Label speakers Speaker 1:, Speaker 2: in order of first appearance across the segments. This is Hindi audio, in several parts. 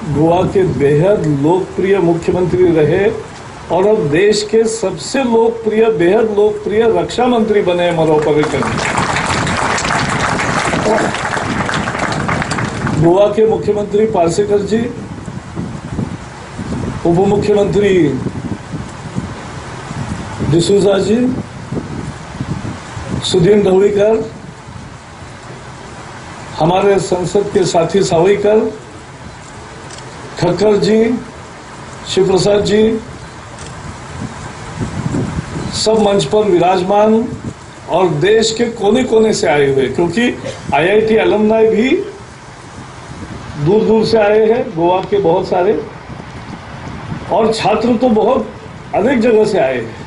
Speaker 1: गोवा के बेहद लोकप्रिय मुख्यमंत्री रहे और अब देश के सबसे लोकप्रिय, बेहद लोकप्रिय रक्षा मंत्री बने मनोहर पर्रिकर। गोवा के मुख्यमंत्री पार्सेकर जी, उप मुख्यमंत्री डिसूजा जी, सुदीन ढवळीकर, हमारे संसद के साथी सावईकर, खक्कर जी, शिव प्रसाद जी, सब मंच पर विराजमान और देश के कोने कोने से आए हुए, क्योंकि आईआईटी अलुमनाई भी दूर दूर से आए हैं, गोवा के बहुत सारे, और छात्र तो बहुत अनेक जगह से आए हैं।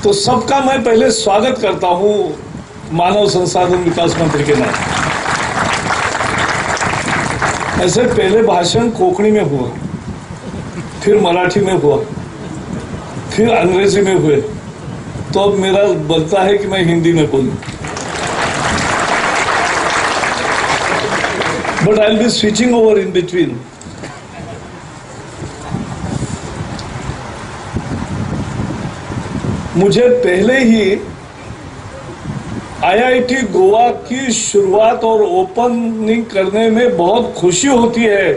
Speaker 1: तो सबका मैं पहले स्वागत करता हूं मानव संसाधन विकास मंत्री के नाते। ऐसे पहले भाषण कोंकणी में हुआ, फिर मराठी में हुआ, फिर अंग्रेजी में हुए, तो अब मेरा बनता है कि मैं हिंदी में बोलूं। But I will be switching over in between. मुझे पहले ही आईआईटी गोवा की शुरुआत और ओपनिंग करने में बहुत खुशी होती है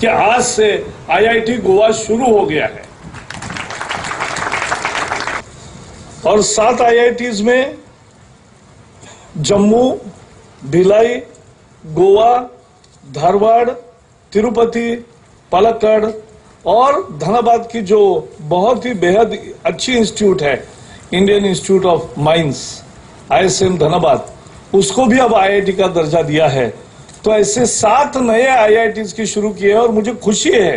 Speaker 1: कि आज से आईआईटी गोवा शुरू हो गया है। और 7 आईआईटीज में जम्मू, भिलाई, गोवा, धारवाड़, तिरुपति, पलक्कड़ और धनबाद की जो बहुत ही बेहद अच्छी इंस्टीट्यूट है, Indian institute of mines, ISM Dhanbad, उसको भी अब आईआईटी का दर्जा दिया है। तो ऐसे 7 नए आईआईटीज की शुरू किए और मुझे खुशी है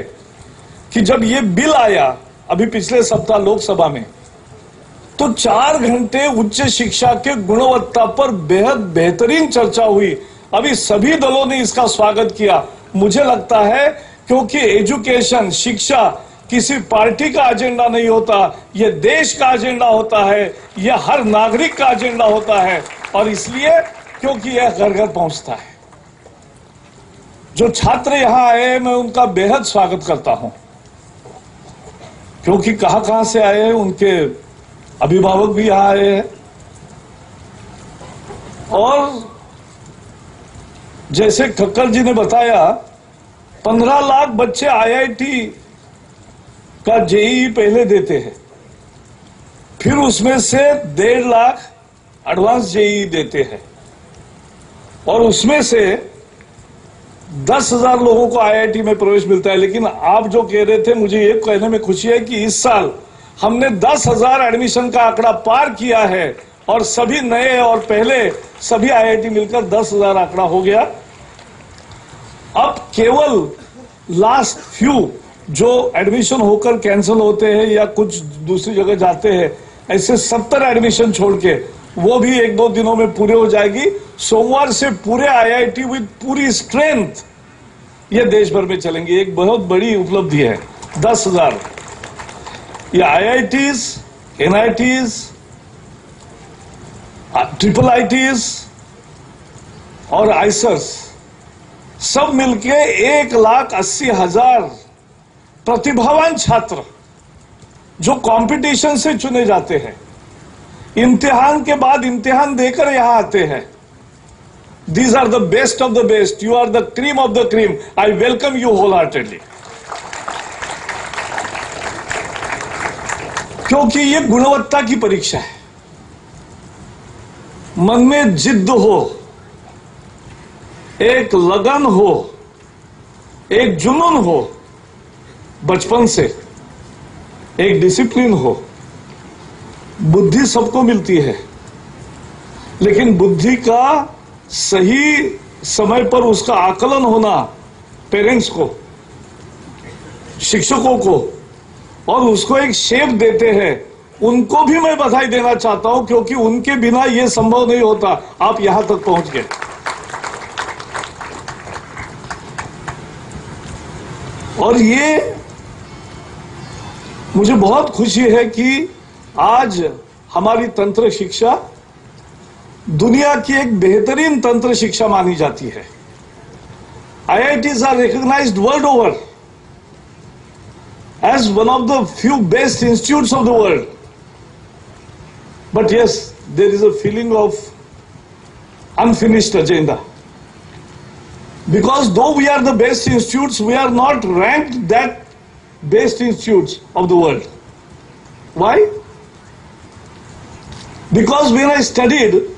Speaker 1: कि जब ये बिल आया अभी पिछले सप्ताह लोकसभा में, तो 4 घंटे उच्च शिक्षा के गुणवत्ता पर बेहद बेहतरीन चर्चा हुई। अभी सभी दलों ने इसका स्वागत किया। मुझे लगता है क्योंकि एजुकेशन, शिक्षा किसी पार्टी का एजेंडा नहीं होता, यह देश का एजेंडा होता है, यह हर नागरिक का एजेंडा होता है, और इसलिए क्योंकि यह घर घर पहुंचता है। जो छात्र यहां आए, मैं उनका बेहद स्वागत करता हूं, क्योंकि कहां कहां से आए हैं, उनके अभिभावक भी यहां आए हैं। और जैसे खक्कर जी ने बताया, 15 लाख बच्चे आईआईटी का जेईई पहले देते हैं, फिर उसमें से 1.5 लाख एडवांस जेईई देते हैं, और उसमें से 10,000 लोगों को आईआईटी में प्रवेश मिलता है। लेकिन आप जो कह रहे थे, मुझे ये कहने में खुशी है कि इस साल हमने 10,000 एडमिशन का आंकड़ा पार किया है, और सभी नए और पहले सभी आईआईटी मिलकर 10,000 आंकड़ा हो गया। अब केवल लास्ट फ्यू जो एडमिशन होकर कैंसिल होते हैं या कुछ दूसरी जगह जाते हैं, ऐसे 70 एडमिशन छोड़ के, वो भी 1-2 दिनों में पूरे हो जाएगी। सोमवार से पूरे आईआईटी विद पूरी स्ट्रेंथ ये देश भर में चलेंगे। एक बहुत बड़ी उपलब्धि है। 10,000 ये आईआईटीज, एनआईटीज, ट्रिपल आईटीज और आइसर्स सब मिलके 1,80,000 प्रतिभावान छात्र जो कंपटीशन से चुने जाते हैं, इम्तिहान के बाद इम्तिहान देकर यहां आते हैं। These are the best of the best, you are the cream of the cream. I welcome you wholeheartedly, क्योंकि ये गुणवत्ता की परीक्षा है। मन में जिद्द हो, एक लगन हो, एक जुनून हो, बचपन से एक डिसिप्लिन हो। बुद्धि सबको मिलती है, लेकिन बुद्धि का सही समय पर उसका आकलन होना पेरेंट्स को, शिक्षकों को, और उसको एक शेप देते हैं, उनको भी मैं बधाई देना चाहता हूं, क्योंकि उनके बिना यह संभव नहीं होता। आप यहां तक पहुंच गए। और ये मुझे बहुत खुशी है कि आज हमारी तंत्र शिक्षा दुनिया की एक बेहतरीन तंत्र शिक्षा मानी जाती है। IITs are recognized world over as one of the few best institutes of the world. But yes, there is a feeling of unfinished agenda. Because though we are the best institutes, we are not ranked that best institutes of the world. Why? Because when I studied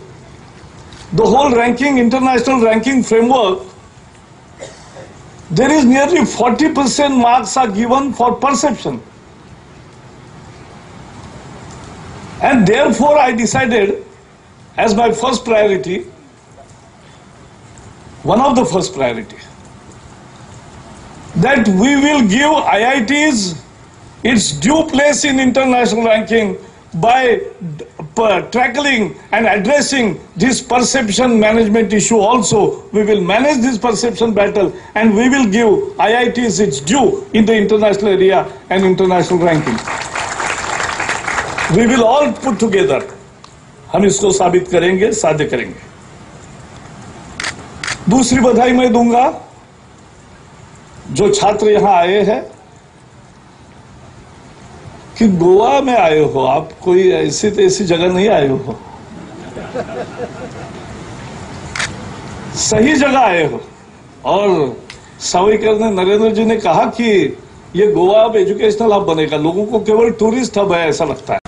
Speaker 1: the whole ranking, international ranking framework, there is nearly 40% marks are given for perception. And therefore I decided as my first priority, one of the first priority, that we will give IITs its due place in international ranking by tackling and addressing this perception management issue also. We will manage this perception battle and we will give IITs its due in the international area and international ranking. We will all put together. हम इसको साबित करेंगे, साध्य करेंगे. दूसरी बधाई मैं दूंगा जो छात्र यहां आए हैं कि गोवा में आए हो. आप कोई ऐसी तैसी जगह नहीं आए हो, सही जगह आए हो. और सावरकर ने, नरेंद्र जी ने कहा कि ये गोवा अब एजुकेशनल हब बनेगा, लोगों को केवल टूरिस्ट हब है ऐसा लगता है.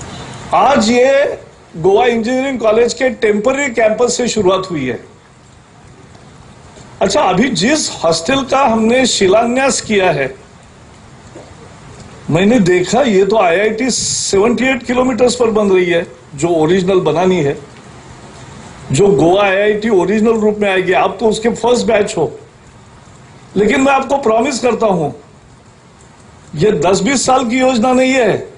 Speaker 1: आज ये गोवा इंजीनियरिंग कॉलेज के टेम्पररी कैंपस से शुरुआत हुई है. अच्छा, अभी जिस हॉस्टल का हमने शिलान्यास किया है, मैंने देखा ये तो IIT 78 किलोमीटर्स पर बन रही है, जो ओरिजिनल बनानी है, जो गोवा IIT ओरिजिनल रूप में आएगी. आप तो उसके फर्स्ट बैच हो, लेकिन मैं आपको प्रॉमिस करता हूं ये 10-20 साल की योजना नहीं है.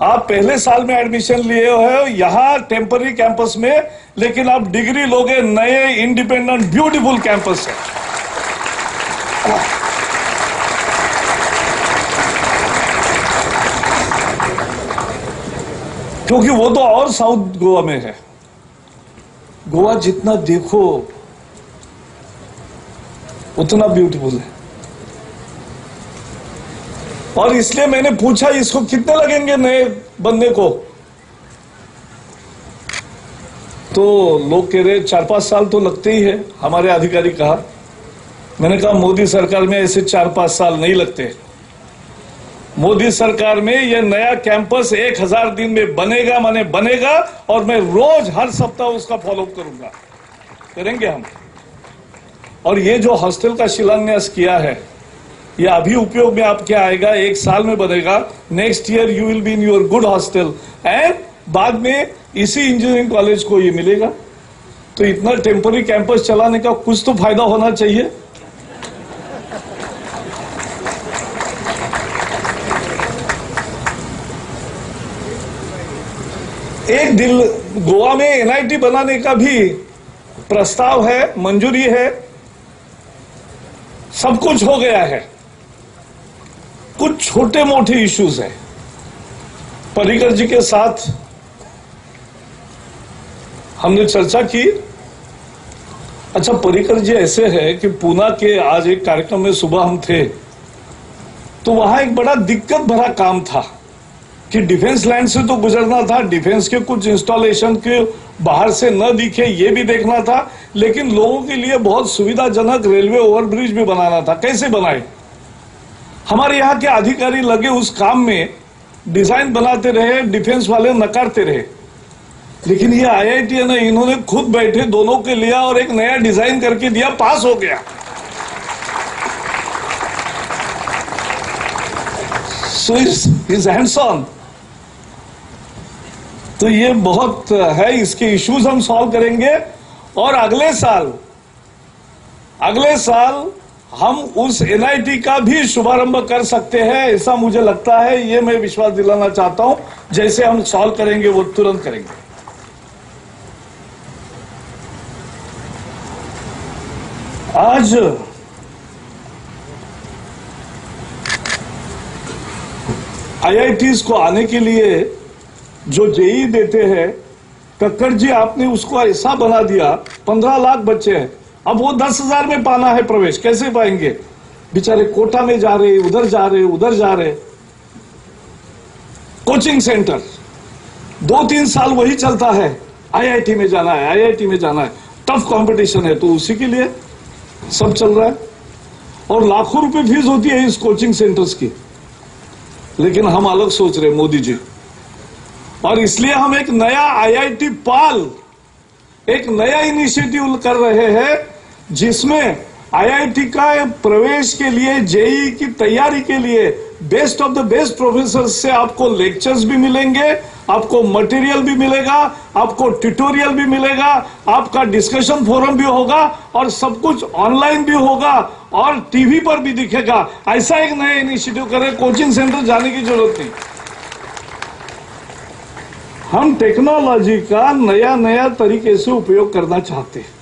Speaker 1: आप पहले साल में एडमिशन लिए हो यहां टेम्पररी कैंपस में, लेकिन आप डिग्री लोगे नए इंडिपेंडेंट ब्यूटीफुल कैंपस से. क्योंकि वो तो और साउथ गोवा में है. गोवा जितना देखो उतना ब्यूटीफुल है. और इसलिए मैंने पूछा इसको कितने लगेंगे नए बनने को, तो लोग कह रहे 4-5 साल तो लगते ही है. हमारे अधिकारी कहा, मैंने कहा मोदी सरकार में ऐसे 4-5 साल नहीं लगते. मोदी सरकार में यह नया कैंपस 1000 दिन में बनेगा, माने बनेगा. और मैं रोज हर सप्ताह उसका फॉलोअप करूंगा, करेंगे हम. और ये जो हॉस्टल का शिलान्यास किया है, ये अभी उपयोग में आपके आएगा, 1 साल में बनेगा. Next year you will be in your good hostel and बाद में इसी इंजीनियरिंग कॉलेज को ये मिलेगा. तो इतना टेम्पररी कैंपस चलाने का कुछ तो फायदा होना चाहिए. एक दिल गोवा में NIT बनाने का भी प्रस्ताव है, मंजूरी है, सब कुछ हो गया है. कुछ छोटे मोटे इश्यूज हैं. पर्रिकर जी के साथ हमने चर्चा की. अच्छा, पर्रिकर जी ऐसे है कि पूना के आज एक कार्यक्रम में सुबह हम थे, तो वहां एक बड़ा दिक्कत भरा काम था कि डिफेंस लैंड से तो गुजरना था, डिफेंस के कुछ इंस्टॉलेशन के बाहर से न दिखे ये भी देखना था, लेकिन लोगों के लिए बहुत सुविधाजनक रेलवे ओवरब्रिज भी बनाना था. कैसे बनाए? हमारे यहाँ के अधिकारी लगे उस काम में, डिजाइन बनाते रहे, डिफेंस वाले नकारते रहे. लेकिन ये IIT है ना, इन्होंने खुद बैठे दोनों के लिया और एक नया डिजाइन करके दिया, पास हो गया. So is hands on. तो ये बहुत है, इसके इश्यूज हम सॉल्व करेंगे. और अगले साल हम उस NIT का भी शुभारंभ कर सकते हैं, ऐसा मुझे लगता है. ये मैं विश्वास दिलाना चाहता हूं. जैसे हम सॉल्व करेंगे वो तुरंत करेंगे. आज IITs को आने के लिए जो JEE देते हैं, कक्कड़ जी आपने उसको ऐसा बना दिया. 15 लाख बच्चे हैं, अब वो 10,000 में पाना है प्रवेश, कैसे पाएंगे? बेचारे कोटा में जा रहे, उधर जा रहे, उधर जा रहे। कोचिंग सेंटर 2-3 साल वही चलता है, आईआईटी में जाना है, आईआईटी में जाना है, टफ कंपटीशन है, तो उसी के लिए सब चल रहा है। और लाखों रुपए फीस होती है इस कोचिंग सेंटर्स की, लेकिन हम अलग सोच रहे मोदी जी। और इसलिए हम एक नया आईआईटी पाल, एक नया इनिशिएटिव कर रहे हैं, जिसमें आईआईटी का प्रवेश के लिए, जेईई की तैयारी के लिए best of the best professor से आपको लेक्चर्स भी मिलेंगे, आपको मटेरियल भी मिलेगा, आपको ट्यूटोरियल भी मिलेगा, आपका डिस्कशन फोरम भी होगा, और सब कुछ ऑनलाइन भी होगा और टीवी पर भी दिखेगा। ऐसा एक नया इनिशिएटिव करें, कोचिंग सेंटर जाने की जरूरत नहीं। हम टेक्नोलॉजी का नया नया तरीके से उपयोग करना चाहते हैं।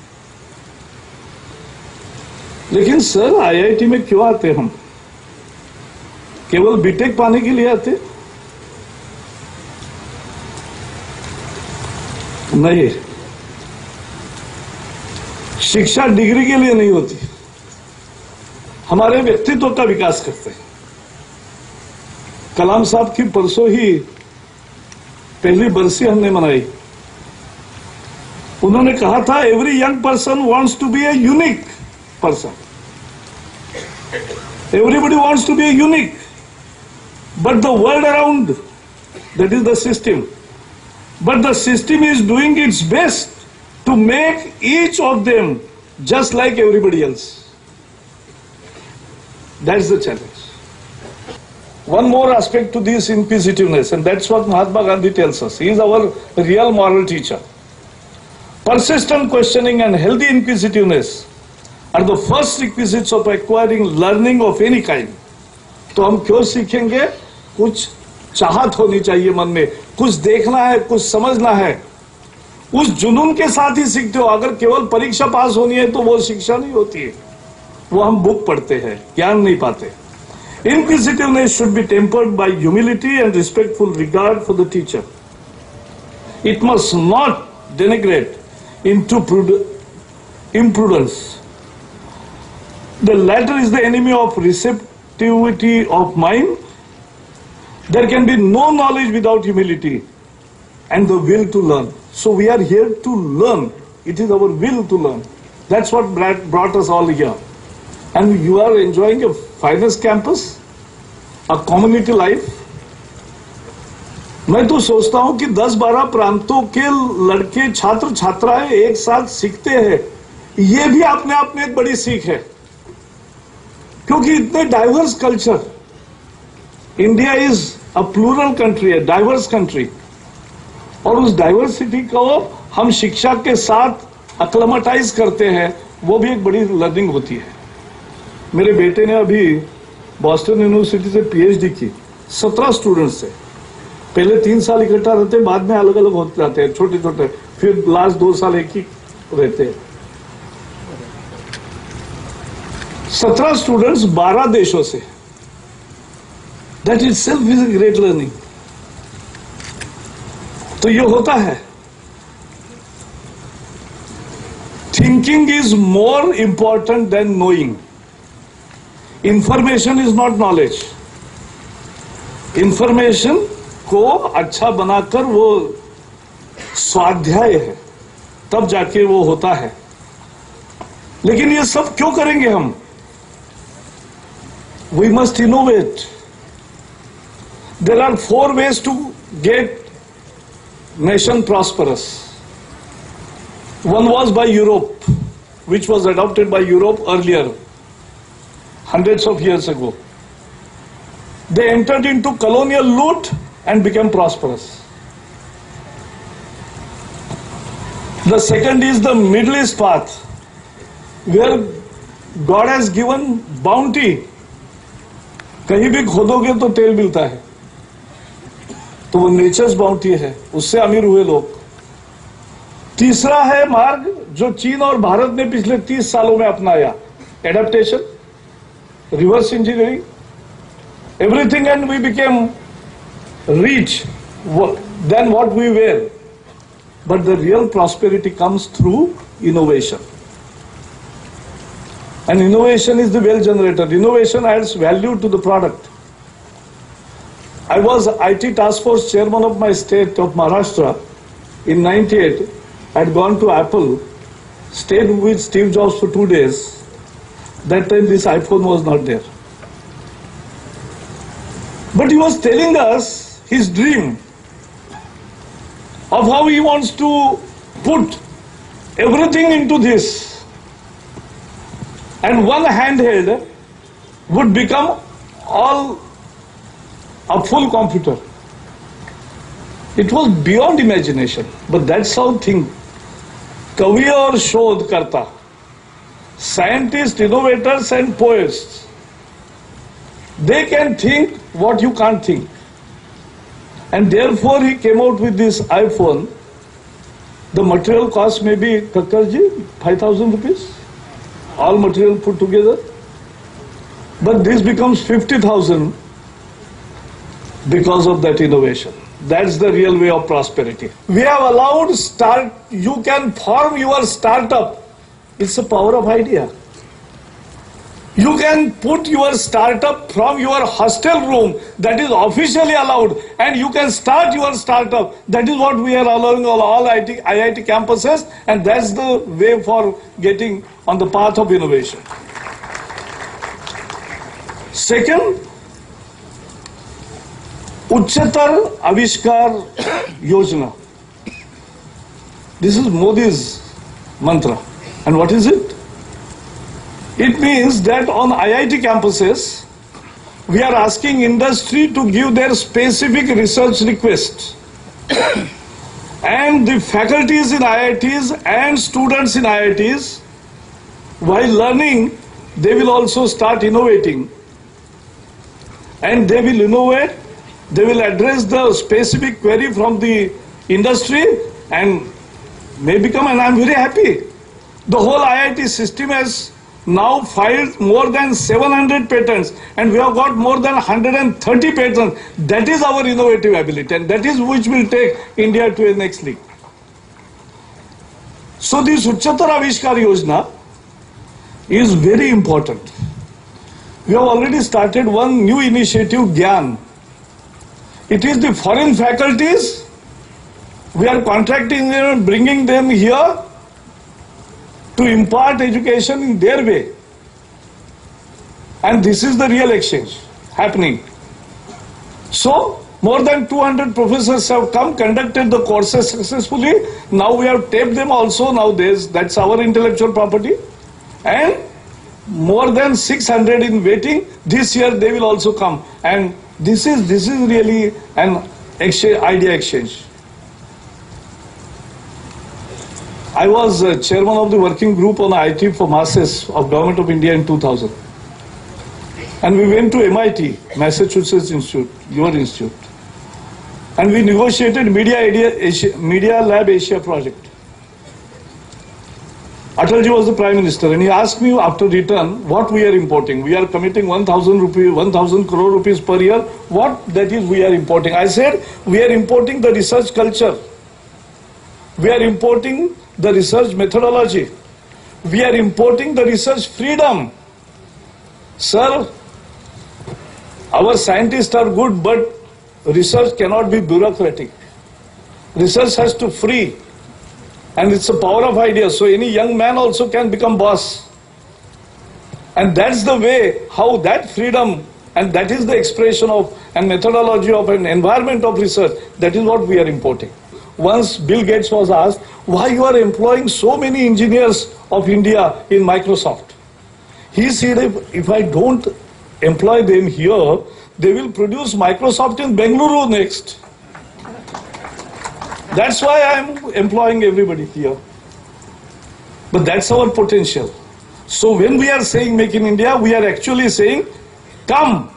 Speaker 1: लेकिन सर, आईआईटी में क्यों आते हम? केवल बीटेक पाने के लिए आते? नहीं, शिक्षा डिग्री के लिए नहीं होती, हमारे व्यक्तित्व का विकास करते हैं। कलाम साहब की परसों ही पहली बरसी हमने मनाई। उन्होंने कहा था, every young person wants to be a unique person, everybody wants to be a unique, but the world around, that is the system, but the system is doing its best to make each of them just like everybody else. That's the challenge. One more aspect to this inquisitiveness, and that's what Mahatma Gandhi tells us. He is our real moral teacher. Persistent questioning and healthy inquisitiveness are the first requisites of acquiring learning of any kind. तो हम क्यों सीखेंगे? कुछ चाहत होनी चाहिए मन में, कुछ देखना है, कुछ समझना है। उस जुनून के साथ ही सीखते हो। अगर केवल परीक्षा पास होनी है तो वो शिक्षा नहीं होती है, वो हम बुक पढ़ते हैं, ज्ञान नहीं पाते। Inquisitiveness should be tempered by humility and respectful regard for the teacher. It must not degenerate into imprudence. The latter is the enemy of receptivity of mind. There can be no knowledge without humility and the will to learn. So we are here to learn. It is our will to learn. That's what brought us all here. And you are enjoying a finest campus, a community life. मैं तो सोचता हूं कि 10-12 प्रांतों के लड़के, छात्र छात्राएं एक साथ सीखते हैं, ये भी अपने आप में एक बड़ी सीख है। क्योंकि इतने diverse culture, India is a plural country, है डाइवर्स कंट्री, और उस डाइवर्सिटी को हम शिक्षा के साथ अक्लेमेटाइज करते हैं, वो भी एक बड़ी लर्निंग होती है। मेरे बेटे ने अभी बॉस्टन यूनिवर्सिटी से पीएचडी की, 17 स्टूडेंट्स से। पहले 3 साल इकट्ठा रहते, बाद में अलग अलग होते जाते हैं, छोटे छोटे, फिर लास्ट 2 साल एक ही रहते हैं। 17 स्टूडेंट्स 12 देशों से। That is self is a great learning. तो ये होता है, thinking is more important than knowing. Information is not knowledge. Information को अच्छा बनाकर वो स्वाध्याय है, तब जाके वो होता है। लेकिन ये सब क्यों करेंगे हम? We must innovate. There are 4 ways to get nation prosperous. One was by Europe, which was adopted by Europe earlier, hundreds of years ago. They entered into colonial loot and became prosperous. The second is the Middle East path, where God has given bounty. कहीं भी खोदोगे तो तेल मिलता है, तो वो नेचर्स बाउंटी है, उससे अमीर हुए लोग। तीसरा है मार्ग जो चीन और भारत ने पिछले 30 सालों में अपनाया, adaptation, reverse engineering, everything, and we became rich then what we were. But the real prosperity comes through innovation. And innovation is the wealth generator. Innovation adds value to the product. I was IT task force chairman of my state of Maharashtra in 98. I had gone to Apple, stayed with Steve Jobs for 2 days. That time this iPhone was not there. But he was telling us his dream of how he wants to put everything into this. And one handheld would become all a full computer. It was beyond imagination, but that's how think. Kavi aur shodh karta, scientists, innovators and poets, they can think what you can't think. And therefore he came out with this iPhone. The material cost may be, Kakkarji, 5,000 rupees. All material put together. But this becomes 50,000 because of that innovation. That's the real way of prosperity. We have allowed you can form your startup. It's the power of idea. You can put your startup from your hostel room, that is officially allowed, and you can start your startup. That is what we are allowing all IIT campuses, and that's the way for getting on the path of innovation. Second, Uchchatar Avishkar Yojana. This is Modi's mantra. And what is it? It means that on IIT campuses, we are asking industry to give their specific research requests. And the faculties in IITs and students in IITs, while learning, they will also start innovating. And they will innovate, they will address the specific query from the industry and may become, and I'm very happy. The whole IIT system has now filed more than 700 patents, and we have got more than 130 patents. That is our innovative ability, and that is which will take India to a next league. So this Uchchatar Avishkar Yojana is very important. We have already started one new initiative, Gyan. It is the foreign faculties. We are contracting them, bringing them here to impart education in their way. And this is the real exchange happening. So, more than 200 professors have come, conducted the courses successfully. Now we have taped them also. Now that's our intellectual property. And more than 600 in waiting. This year they will also come. And this is really an exchange, idea exchange. I was chairman of the working group on IT for masses of Government of India in 2000. And we went to MIT, Massachusetts Institute, your institute. And we negotiated Media Lab Asia project. Atalji was the Prime Minister, and he asked me after return what we are importing. We are committing 1,000 crore rupees per year. What that is we are importing? I said, we are importing the research culture. We are importing the research methodology. We are importing the research freedom. Sir, our scientists are good, but research cannot be bureaucratic. Research has to free. And it's the power of ideas. So any young man also can become boss. And that's the way how that freedom, and that is the expression of and methodology of an environment of research. That is what we are importing. Once Bill Gates was asked, why you are employing so many engineers of India in Microsoft? He said, if I don't employ them here, they will produce Microsoft in Bengaluru next. That's why I am employing everybody here. But that's our potential. So when we are saying Make in India, we are actually saying, come,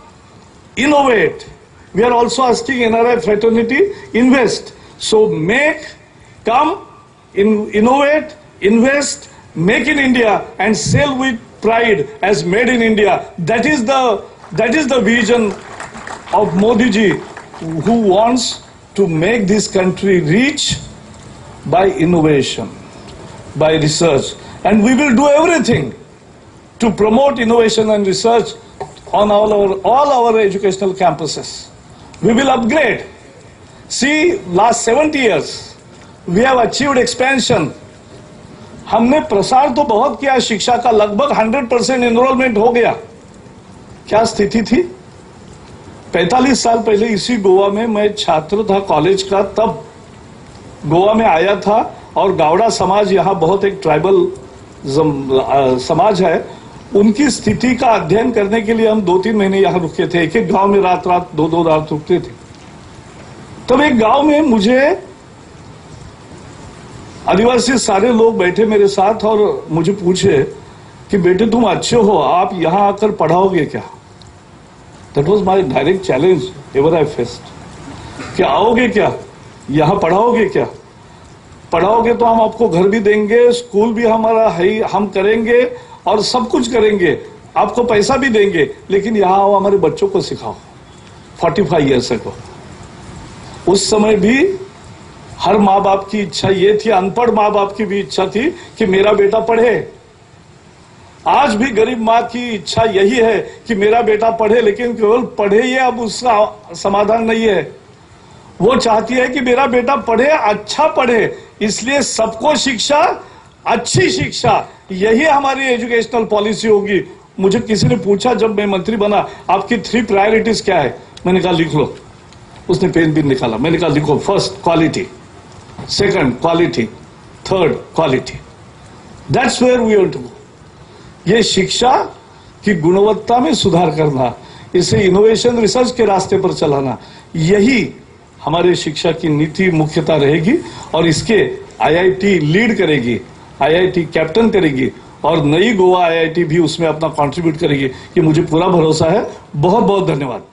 Speaker 1: innovate. We are also asking NRI fraternity, invest. So make, come, innovate, invest, make in India, and sell with pride as made in India. That is the vision of Modi ji, who wants to make this country rich by innovation, by research. And we will do everything to promote innovation and research on all our educational campuses. We will upgrade. See, last 70 years, we have achieved expansion. हमने प्रसार तो बहुत किया, शिक्षा का लगभग 100% एनरोलमेंट हो गया। क्या स्थिति थी? 45 साल पहले इसी गोवा में मैं छात्र था कॉलेज का, तब गोवा में आया था और गावड़ा समाज, यहाँ बहुत एक ट्राइबल समाज है, उनकी स्थिति का अध्ययन करने के लिए हम 2-3 महीने यहाँ रुके थे। एक एक गांव में रात 2-2 रात रुकते थे। तब एक गांव में मुझे आदिवासी सारे लोग बैठे मेरे साथ और मुझे पूछे कि बेटे तुम अच्छे हो, आप यहां आकर पढ़ाओगे क्या? That was my direct challenge ever I faced कि आओगे क्या, यहां पढ़ाओगे क्या? पढ़ाओगे तो हम आपको घर भी देंगे, स्कूल भी हमारा है, हम करेंगे और सब कुछ करेंगे, आपको पैसा भी देंगे, लेकिन यहां आओ हमारे बच्चों को सिखाओ। 45 ईयर्स को उस समय भी हर माँ बाप की इच्छा ये थी, अनपढ़ माँ बाप की भी इच्छा थी कि मेरा बेटा पढ़े। आज भी गरीब माँ की इच्छा यही है कि मेरा बेटा पढ़े, लेकिन केवल पढ़े ये अब उसका समाधान नहीं है। वो चाहती है कि मेरा बेटा पढ़े, अच्छा पढ़े, इसलिए सबको शिक्षा, अच्छी शिक्षा, यही हमारी एजुकेशनल पॉलिसी होगी। मुझे किसी ने पूछा जब मैं मंत्री बना, आपकी 3 प्रायोरिटीज क्या है? मैंने कहा लिख लो। उसने पेन भी निकाला, मैंने कहा लिखो, first quality, second quality, third quality. That's where we want to go. ये शिक्षा की गुणवत्ता में सुधार करना, इसे इनोवेशन रिसर्च के रास्ते पर चलाना, यही हमारे शिक्षा की नीति मुख्यता रहेगी और इसके आईआईटी लीड करेगी, आईआईटी कैप्टन करेगी और नई गोवा आईआईटी भी उसमें अपना कंट्रीब्यूट करेगी, कि मुझे पूरा भरोसा है। बहुत बहुत धन्यवाद।